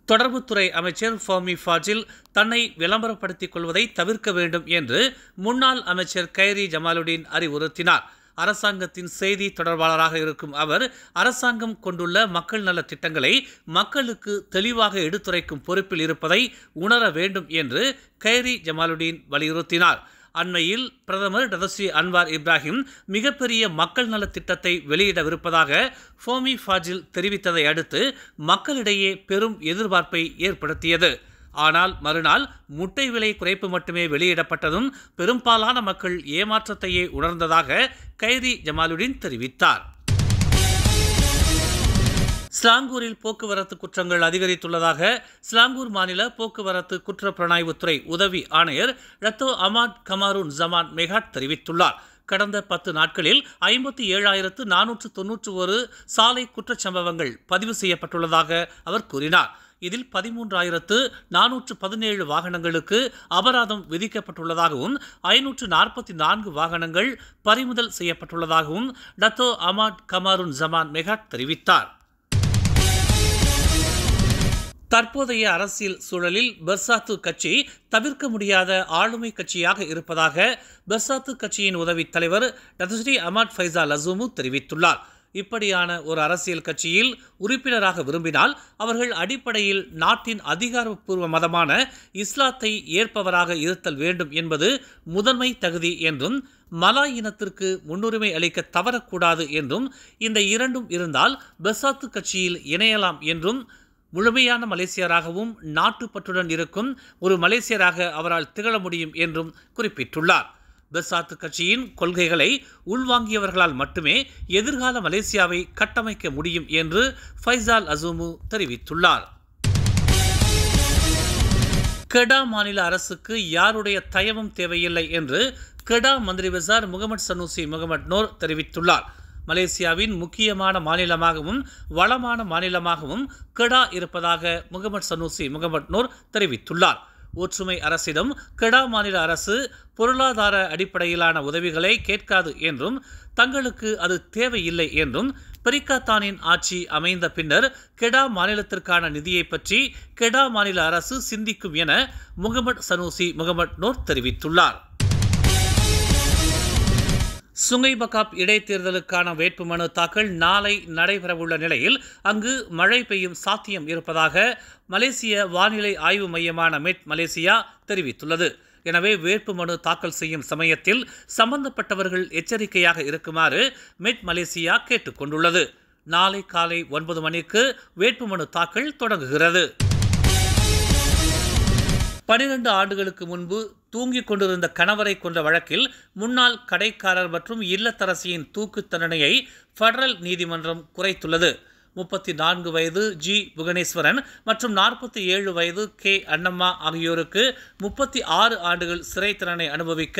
தொடர்புத்துறை அமைச்சர் ஃபோமி ஃபாஜில் தன்னை விளம்பரப்படுத்திக் கொள்வதை தவிர்க்க வேண்டும் என்று முன்னாள் அமைச்சர் கைரி ஜமாலுடீன் அறிவுறுத்தினார். அரசாங்கத்தின் செய்தி தொடர்பாளராக இருக்கும் அவர் அரசாங்கம் கொண்டுள்ள மக்கள் நல திட்டங்களை மக்களுக்கு தெளிவாக எடுத்துரைக்கும் பொறுப்பில் இருப்பதை உணர வேண்டும் என்று கைரி ஜமாலுடீன் வலியுறுத்தினார். அண்மையில் பிரதமர் டதஸ்ரீ அன்வார் இப்ராஹிம் மிகப்பெரிய மக்கள் நல திட்டத்தை வெளியிடவிருப்பதாக ஃபோமி ஃபாஜில் தெரிவித்ததை அடுத்து மக்களிடையே பெரும் எதிர்பார்ப்பை ஏற்படுத்தியது. ஆனால் மறுநாள் முட்டை விலை குறைப்பு மட்டுமே வெளியிடப்பட்டதும் பெரும்பாலான மக்கள் ஏமாற்றத்தையே உணர்ந்ததாக கைரி ஜமாலுடீன் தெரிவித்தார். ஸ்லாங்கூரில் போக்குவரத்து குற்றங்கள் அதிகரித்துள்ளதாக ஸ்லாங்கூர் மாநில போக்குவரத்து குற்றப்புலனாய்வுத்துறை உதவி ஆணையர் ரத்தோ அமாட் கமாரூன் ஜமான் மெகாட் தெரிவித்துள்ளார். கடந்த 10 நாட்களில் 57,491 சாலை குற்றச்சம்பவங்கள் பதிவு செய்யப்பட்டுள்ளதாக அவர் கூறினார். இதில் 13,417 வாகனங்களுக்கு அபராதம் விதிக்கப்பட்டுள்ளதாகவும் 544 வாகனங்கள் பறிமுதல் செய்யப்பட்டுள்ளதாகவும் ரத்தோ அமாட் கமாரூன் ஜமான் மெகாட் தெரிவித்தார். தற்போதைய அரசியல் சூழலில் பெர்சாத்து கட்சி தவிர்க்க முடியாத ஆளுமை கட்சியாக இருப்பதாக பெர்சாத்து கட்சியின் உதவி தலைவர் டதஸ்ரீ அமாட் ஃபைசா லசூமு தெரிவித்துள்ளார். இப்படியான ஒரு அரசியல் கட்சியில் உறுப்பினராக விரும்பினால் அவர்கள் அடிப்படையில் நாட்டின் அதிகாரப்பூர்வ மதமான இஸ்லாத்தை ஏற்பவராக இருத்தல் வேண்டும் என்பது முதன்மை தகுதி என்றும் மலாய் இனத்திற்கு முன்னுரிமை அளிக்க தவறக்கூடாது என்றும் இந்த இரண்டும் இருந்தால் பெர்சாத்து கட்சியில் இணையலாம் என்றும் முழுமையான மலேசியராகவும் நாட்டுப்பற்றுடன் இருக்கும் ஒரு மலேசியராக அவரால் திகழ முடியும் என்றும் குறிப்பிட்டுள்ளார். பெர்சாத்து கட்சியின் கொள்கைகளை உள்வாங்கியவர்களால் மட்டுமே எதிர்கால மலேசியாவை கட்டமைக்க முடியும் என்று ஃபைசால் அசூமு தெரிவித்துள்ளார். கெடா மாநில அரசுக்கு யாருடைய தயவும் தேவையில்லை என்று கெடா மந்திரி வசார் முகமது சனூசி முகமது நோர் தெரிவித்துள்ளார். மலேசியாவின் முக்கியமான மாநிலமாகவும் வளமான மாநிலமாகவும் கெடா இருப்பதாக முகமது சனூசி முகமது நோர் தெரிவித்துள்ளார். ஒற்றுமை அரசிடம் கெடா மாநில அரசு பொருளாதார அடிப்படையிலான உதவிகளை கேட்காது என்றும் தங்களுக்கு அது தேவையில்லை என்றும் பெரிக்காத்தானின் ஆட்சி அமைந்த பின்னர் கெடா மாநிலத்திற்கான நிதியை பற்றி கெடா மாநில அரசு சிந்திக்கும் என முகமது சனூசி முகமது நோர் தெரிவித்துள்ளார். சுங்கை பக்காப் இடைத்தேர்தலுக்கான வேட்புமனு தாக்கல் நாளை நடைபெறவுள்ள நிலையில் அங்கு மழை பெய்யும் சாத்தியம் இருப்பதாக மலேசிய வானிலை ஆய்வு மையமான மெட் மலேசியா தெரிவித்துள்ளது. எனவே வேட்புமனு தாக்கல் செய்யும் சமயத்தில் சம்பந்தப்பட்டவர்கள் எச்சரிக்கையாக இருக்குமாறு மெட் மலேசியா கேட்டுக்கொண்டுள்ளது. நாளை காலை 9 மணிக்கு வேட்புமனு தாக்கல் தொடங்குகிறது. 12 ஆண்டுகளுக்கு முன்பு தூங்கிக் கொண்டிருந்த கணவரை கொன்ற வழக்கில் முன்னாள் கடைக்காரர் மற்றும் இல்லத்தரசியின் தூக்கு தண்டனையை பெடரல் நீதிமன்றம் குறைத்துள்ளது. 34 வயது ஜி புவனேஸ்வரன் மற்றும் 47 வயது கே அன்னம்மா ஆகியோருக்கு 36 ஆண்டுகள் சிறை தண்டனை அனுபவிக்க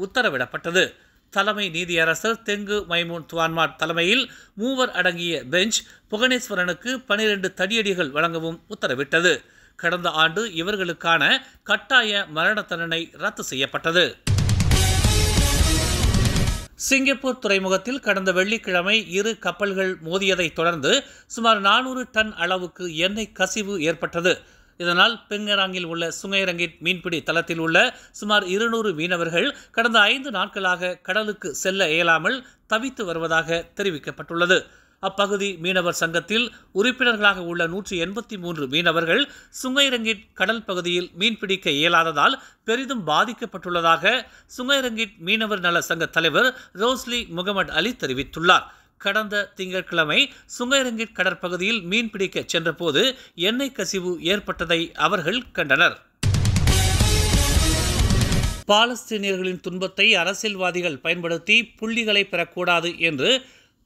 உத்தரவிடப்பட்டது. தலைமை நீதியரசர் தெங்கு மைமூன் துவான்மாட் தலைமையில் 3 அடங்கிய பெஞ்ச் புவனேஸ்வரனுக்கு 12 தடியடிகள் வழங்கவும் உத்தரவிட்டது. கடந்த ஆண்டு இவர்களுக்கான கட்டாய மரண தண்டனை ரத்து செய்யப்பட்டது. சிங்கப்பூர் துறைமுகத்தில் கடந்த வெள்ளிக்கிழமை 2 கப்பல்கள் மோதியதை தொடர்ந்து சுமார் 400 டன் அளவுக்கு எண்ணெய் கசிவு ஏற்பட்டது. இதனால் பெங்கராங்கில் உள்ள சுங்கைரங்கிட் மீன்பிடி தளத்தில் உள்ள சுமார் 200 மீனவர்கள் கடந்த 5 நாட்களாக கடலுக்கு செல்ல இயலாமல் தவித்து வருவதாக தெரிவிக்கப்பட்டுள்ளது. அப்பகுதி மீனவர் சங்கத்தில் உறுப்பினர்களாக உள்ள 183 மீனவர்கள் சுங்கைரங்கிட் கடல் பகுதியில் மீன்பிடிக்க இயலாததால் பெரிதும் பாதிக்கப்பட்டுள்ளதாக சுங்கைரங்கிட் மீனவர் நல சங்க தலைவர் ரோஸ்லி முகமது அலி தெரிவித்துள்ளார். கடந்த திங்கட்கிழமை சுங்கைரங்கிட் கடற்பகுதியில் மீன்பிடிக்க சென்றபோது எண்ணெய் கசிவு ஏற்பட்டதை அவர்கள் கண்டனர். பாலஸ்தீனியர்களின் துன்பத்தை அரசியல்வாதிகள் பயன்படுத்தி புள்ளிகளை பெறக்கூடாது என்று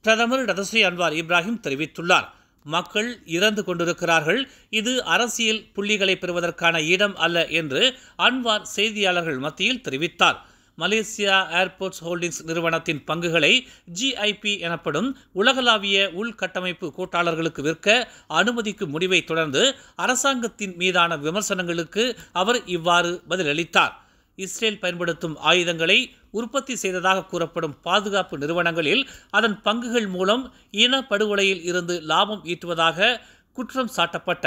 பிரதமர் டதஸ்ரீ அன்வார் இப்ராஹிம் தெரிவித்துள்ளார். மக்கள் இறந்து கொண்டிருக்கிறார்கள், இது அரசியல் புள்ளிகளை பெறுவதற்கான இடம் அல்ல என்று அன்வார் செய்தியாளர்கள் மத்தியில் தெரிவித்தார். மலேசியா ஏர்போர்ட்ஸ் ஹோல்டிங்ஸ் நிறுவனத்தின் பங்குகளை GIP எனப்படும் உலகளாவிய உள்கட்டமைப்பு கூட்டாளர்களுக்கு விற்க அனுமதிக்கும் முடிவை தொடர்ந்து அரசாங்கத்தின் மீதான விமர்சனங்களுக்கு அவர் இவ்வாறு பதிலளித்தார். இஸ்ரேல் பயன்படுத்தும் ஆயுதங்களை உற்பத்தி செய்ததாக கூறப்படும் பாதுகாப்பு நிறுவனங்களில் அதன் பங்குகள் மூலம் இனப்படுகொலையில் இருந்து லாபம் ஈட்டுவதாக குற்றம் சாட்டப்பட்ட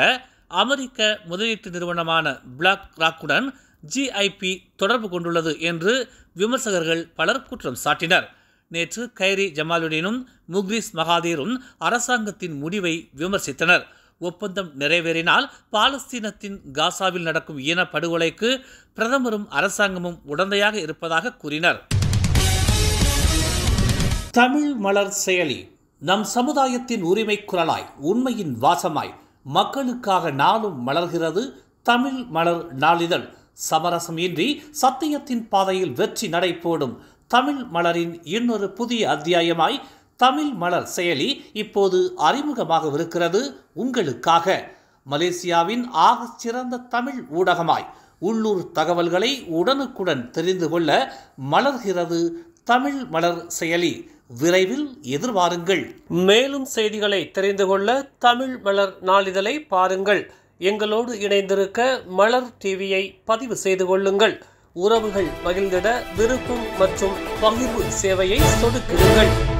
அமெரிக்க முதலீட்டு நிறுவனமான பிளாக் ராக்குடன் GIP தொடர்பு கொண்டுள்ளது என்று விமர்சகர்கள் பலர் குற்றம் சாட்டினர். நேற்று கைரி ஜமாலுடீனும் முக்ரிஸ் மகாதீரும் அரசாங்கத்தின் முடிவை விமர்சித்தனர். ஒப்பந்தம் நிறைவேறினால் பாலஸ்தீனத்தின் காசாவில் நடக்கும் இனப்படுகொலைக்கு பிரதமரும் அரசாங்கமும் உடந்தையாக இருப்பதாக கூறினர். தமிழ் மலர் செயலி நம் சமுதாயத்தின் உரிமை குரலாய், உண்மையின் வாசமாய், மக்களுக்காக நாளும் மலர்கிறது தமிழ் மலர் நாளிதழ். சமரசம் இன்றி சத்தியத்தின் பாதையில் வெற்றி நடை போடும் தமிழ் மலரின் இன்னொரு புதிய அத்தியாயமாய் தமிழ் மலர் செயலி இப்போது அறிமுகமாகவிருக்கிறது உங்களுக்காக. மலேசியாவின் ஆகச் சிறந்த தமிழ் ஊடகமாய் உள்ளூர் தகவல்களை உடனுக்குடன் தெரிந்து கொள்ள மலர்கிறது தமிழ் மலர் செயலி. விரைவில் எதிர்பாருங்கள். மேலும் செய்திகளை தெரிந்து கொள்ள தமிழ் மலர் நாளிதழை பாருங்கள். எங்களோடு இணைந்திருக்க மலர் டிவியை பதிவு செய்து கொள்ளுங்கள். உறவுகள் மகிழ்ந்திட விருப்பம் மற்றும் பகிர்வு சேவையை சொடுக்கிடுங்கள்.